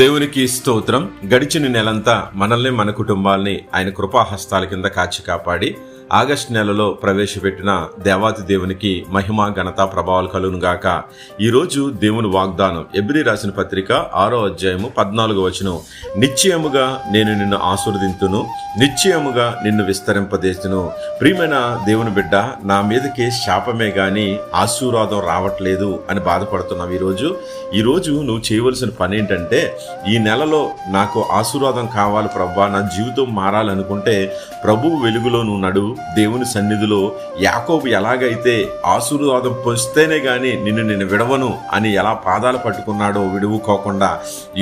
దేవునికి స్తోత్రం. గడిచిన నెలంతా మనల్ని మన కుటుంబాల్ని ఆయన కృపాహస్తాల కింద కాచి కాపాడి ఆగస్టు నెలలో ప్రవేశపెట్టిన దేవాతి దేవునికి మహిమ ఘనత ప్రభావాలు కలుగును గాక. ఈరోజు దేవుని వాగ్దానం ఎబ్రీ రాసిన పత్రిక 6వ అధ్యాయము 14వ వచనం. నిశ్చయముగా నేను నిన్ను ఆశీర్వదింతును, నిశ్చయముగా నిన్ను విస్తరింపజేస్తును. ప్రియమైన దేవుని బిడ్డ, నా మీదకి శాపమే గాని ఆశీర్వాదం రావట్లేదు అని బాధపడుతున్నావు. ఈరోజు నువ్వు చేయవలసిన పని ఏంటంటే, ఈ నెలలో నాకు ఆశీర్వాదం కావాలి ప్రభువా, నా జీవితం మారాలనుకుంటే ప్రభువు వెలుగులో నువ్వు నడు. దేవుని సన్నిధిలో యాకోబు ఎలాగైతే ఆశీర్వాదం పొందితేనే గాని నేను విడవను అని ఎలా పాదాలు పట్టుకున్నాడో విడువుకోకుండా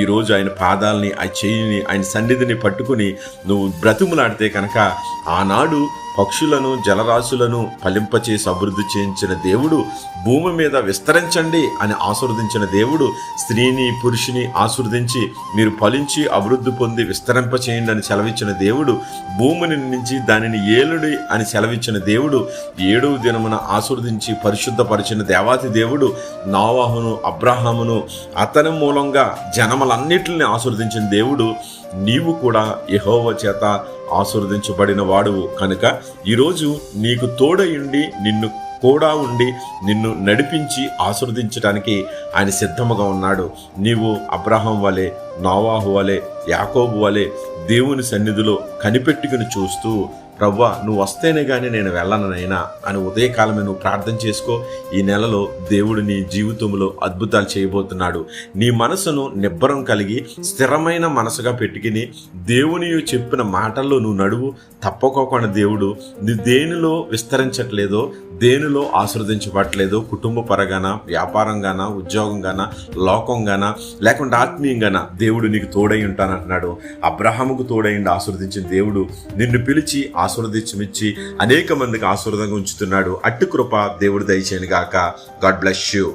ఈరోజు ఆయన పాదాలని, ఆయన చేయిని, ఆయన సన్నిధిని పట్టుకుని నువ్వు బ్రతిములాడితే కనుక ఆనాడు పక్షులను జలరాశులను ఫలింపచేసి అభివృద్ధి చేయించిన దేవుడు, భూమి మీద విస్తరించండి అని ఆశీర్వదించిన దేవుడు, స్త్రీని పురుషుని ఆశీర్వదించి మీరు ఫలించి అభివృద్ధి పొంది విస్తరింపచేయండి అని సెలవిచ్చిన దేవుడు, భూమిని నుంచి దానిని ఏలుడి అని సెలవిచ్చిన దేవుడు, 7వ దినమున ఆశీర్వదించి పరిశుద్ధపరిచిన దేవాతి దేవుడు, నోవహును అబ్రహామును అతని మూలంగా జనములన్నిటిని ఆశీర్వదించిన దేవుడు, నీవు కూడా యెహోవా చేత ఆశీర్వదించబడిన వాడువు కనుక ఈరోజు నీకు తోడయుండి నిన్ను కూడా ఉండి నిన్ను నడిపించి ఆశీర్వదించడానికి ఆయన సిద్ధముగా ఉన్నాడు. నీవు అబ్రహాం వలె, నోవాహు వలె, యాకోబు వలె దేవుని సన్నిధిలో కనిపెట్టుకుని చూస్తూ, ప్రవ్వా నువ్వు వస్తేనే కానీ నేను వెళ్ళనైనా అని ఉదయకాలమే నువ్వు ప్రార్థన చేసుకో. ఈ నెలలో దేవుడు నీ జీవితంలో అద్భుతాలు చేయబోతున్నాడు. నీ మనసును నిబ్బరం కలిగి స్థిరమైన మనసుగా పెట్టుకుని దేవుని చెప్పిన మాటల్లో నువ్వు నడువు. తప్పకోకుండా దేవుడు నీ దేనిలో విస్తరించట్లేదో, దేనిలో ఆశీర్వదించబడట్లేదో, కుటుంబ పరంగాన, వ్యాపారంగాన, ఉద్యోగంగాన, లోకంగాన, లేకుంటే ఆత్మీయంగాన దేవుడు నీకు తోడై ఉంటానంటున్నాడు. అబ్రహాముకు తోడైండి ఆశీర్వదించిన దేవుడు నిన్ను పిలిచి ఆశీర్వదించి అనేక మందికి ఆశీర్వాదంగా ఉంచుతున్నాడు. అట్టి కృప దేవుడు దయచేయను గాక. God bless you.